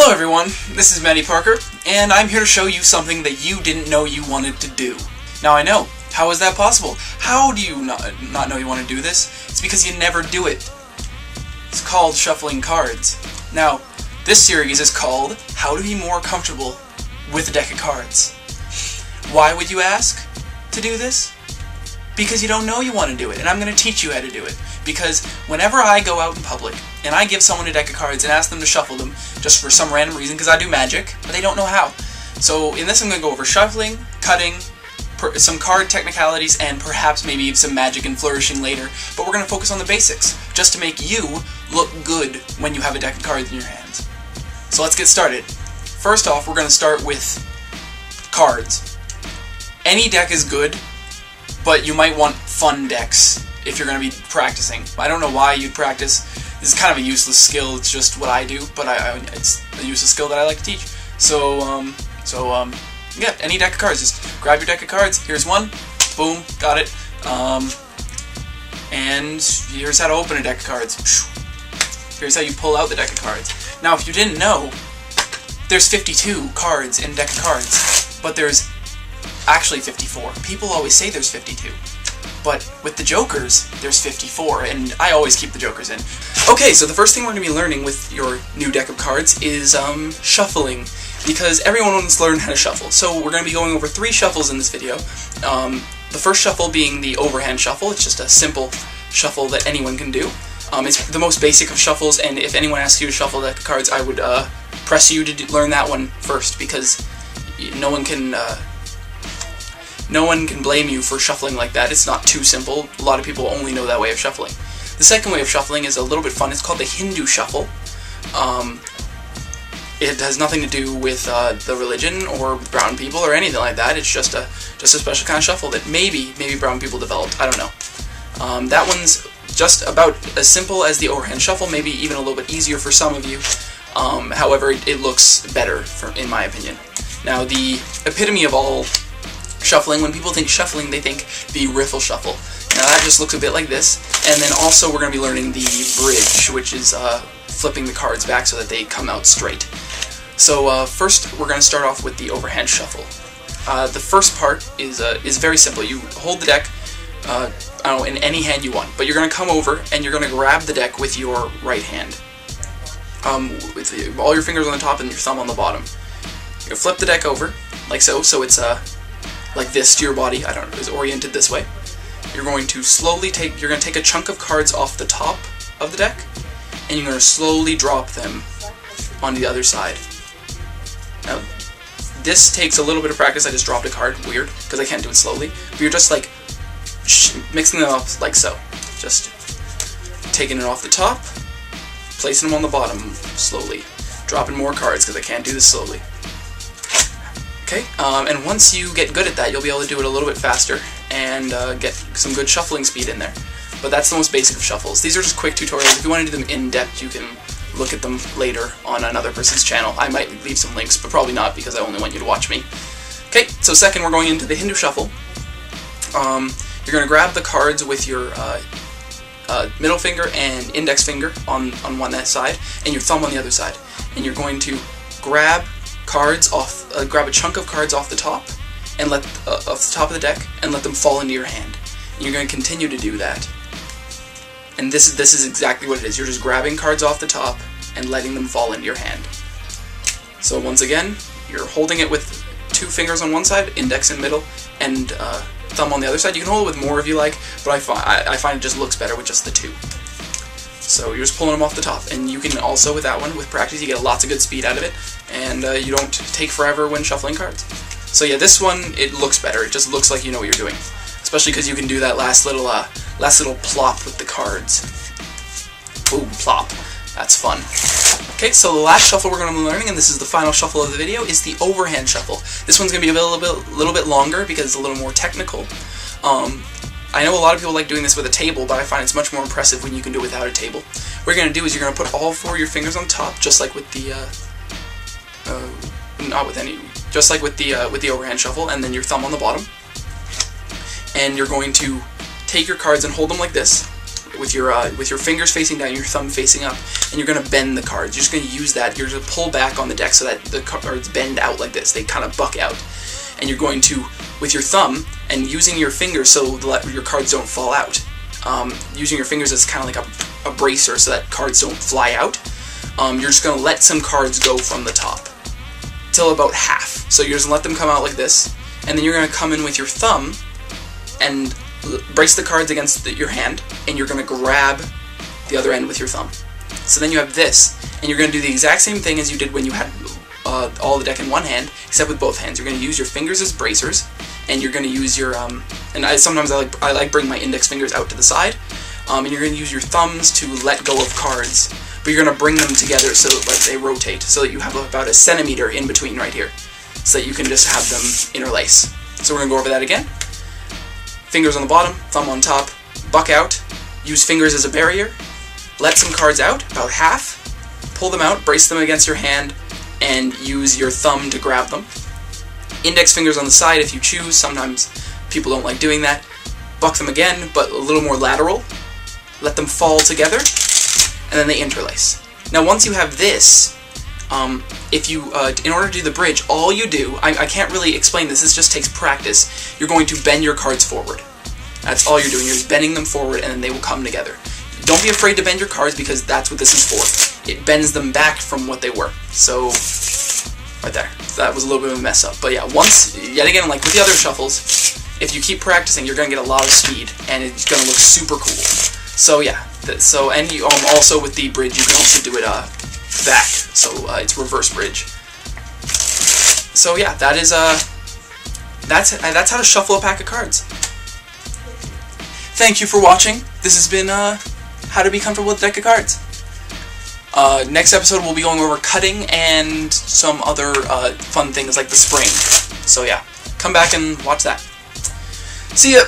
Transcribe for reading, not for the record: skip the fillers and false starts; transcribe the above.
Hello everyone, this is Matty Parker, and I'm here to show you something that you didn't know you wanted to do. Now I know, how is that possible? How do you not know you want to do this? It's because you never do it. It's called shuffling cards. Now, this series is called How to Be More Comfortable with a Deck of Cards. Why would you ask to do this? Because you don't know you want to do it, and I'm going to teach you how to do it. Because whenever I go out in public, and I give someone a deck of cards and ask them to shuffle them, just for some random reason, because I do magic, but they don't know how. So in this I'm going to go over shuffling, cutting, some card technicalities, and perhaps maybe some magic and flourishing later, but we're going to focus on the basics, just to make you look good when you have a deck of cards in your hands. So let's get started. First off, we're going to start with cards. Any deck is good, but you might want fun decks if you're going to be practicing. I don't know why you'd practice. This is kind of a useless skill. It's just what I do, but it's a useless skill that I like to teach. So yeah, any deck of cards. Just grab your deck of cards. Here's one. Boom, got it. And here's how to open a deck of cards. Here's how you pull out the deck of cards. Now, if you didn't know, there's 52 cards in a deck of cards, but there's actually 54. People always say there's 52. But with the jokers, there's 54, and I always keep the jokers in. Okay, so the first thing we're going to be learning with your new deck of cards is shuffling, because everyone wants to learn how to shuffle. So we're going to be going over 3 shuffles in this video. The first shuffle being the overhand shuffle. It's just a simple shuffle that anyone can do. It's the most basic of shuffles, and if anyone asks you to shuffle a deck of cards, I would press you to learn that one first, because no one can blame you for shuffling like that. It's not too simple. A lot of people only know that way of shuffling. The second way of shuffling is a little bit fun. It's called the Hindu shuffle. It has nothing to do with the religion or with brown people or anything like that. It's just a special kind of shuffle that maybe brown people developed. I don't know. That one's just about as simple as the overhand shuffle, maybe even a little bit easier for some of you. However, it looks better, in my opinion. Now, the epitome of all shuffling, when people think shuffling, they think the riffle shuffle. Now that just looks a bit like this, and then also we're going to be learning the bridge, which is flipping the cards back so that they come out straight. So first we're going to start off with the overhand shuffle. The first part is very simple. You hold the deck I don't know, in any hand you want, but you're going to come over and you're going to grab the deck with your right hand, with all your fingers on the top and your thumb on the bottom. You're going to flip the deck over like so it's like this to your body. I don't know, it's oriented this way. You're going to slowly take a chunk of cards off the top of the deck, and you're going to slowly drop them on the other side. Now, this takes a little bit of practice. I just dropped a card, weird, because I can't do it slowly. But you're just like mixing them up like so. Just taking it off the top, placing them on the bottom slowly, dropping more cards because I can't do this slowly. Okay, and once you get good at that, you'll be able to do it a little bit faster and get some good shuffling speed in there. But that's the most basic of shuffles. These are just quick tutorials. If you want to do them in depth, you can look at them later on another person's channel. I might leave some links, but probably not, because I only want you to watch me. Okay, so second, we're going into the Hindu shuffle. You're going to grab the cards with your middle finger and index finger on one side, and your thumb on the other side. And you're going to grab a chunk of cards off the top, and off the top of the deck, and let them fall into your hand. And you're going to continue to do that. And this is exactly what it is. You're just grabbing cards off the top and letting them fall into your hand. So once again, you're holding it with 2 fingers on one side, index in middle, and thumb on the other side. You can hold it with more if you like, but I find it just looks better with just the 2. So you're just pulling them off the top, and you can also, with that one, with practice, you get lots of good speed out of it, and you don't take forever when shuffling cards. So yeah, this one, it looks better. It just looks like you know what you're doing, especially because you can do that last little plop with the cards. Boom, plop. That's fun. Okay, so the last shuffle we're going to be learning, and this is the final shuffle of the video, is the overhand shuffle. This one's going to be a little bit longer because it's a little more technical. I know a lot of people like doing this with a table, but I find it's much more impressive when you can do it without a table. What you're going to do is you're going to put all 4 of your fingers on top, just like with the with the overhand shuffle, and then your thumb on the bottom. And you're going to take your cards and hold them like this, with your fingers facing down, your thumb facing up, and you're gonna bend the cards. You're just gonna use that. You're gonna pull back on the deck so that the cards bend out like this. They kind of buck out, and you're going to, with your thumb and using your fingers so your cards don't fall out. Using your fingers as kind of like a bracer so that cards don't fly out. You're just gonna let some cards go from the top till about half. So you're just gonna let them come out like this, and then you're gonna come in with your thumb and brace the cards against your hand, and you're going to grab the other end with your thumb. So then you have this, and you're going to do the exact same thing as you did when you had all the deck in one hand, except with both hands. You're going to use your fingers as bracers, and you're going to use your sometimes I like bring my index fingers out to the side, and you're going to use your thumbs to let go of cards, but you're going to bring them together so that they rotate, so that you have about a centimeter in between right here, so that you can just have them interlace. So we're going to go over that again. Fingers on the bottom, thumb on top, buck out, use fingers as a barrier, let some cards out, about half, pull them out, brace them against your hand, and use your thumb to grab them. Index fingers on the side if you choose, sometimes people don't like doing that. Buck them again, but a little more lateral, let them fall together, and then they interlace. Now once you have this, if you, in order to do the bridge, all you do, I can't really explain this just takes practice, you're going to bend your cards forward. That's all you're doing, you're just bending them forward and then they will come together. Don't be afraid to bend your cards because that's what this is for. It bends them back from what they were. So, right there. So that was a little bit of a mess up. But yeah, yet again, like with the other shuffles, if you keep practicing, you're going to get a lot of speed and it's going to look super cool. So yeah, and you, also with the bridge, you can also do it back, so it's reverse bridge. So yeah, that is that's how to shuffle a pack of cards. Thank you for watching. This has been how to be comfortable with a deck of cards. Next episode we'll be going over cutting and some other fun things like the spring. So yeah, come back and watch that. See ya!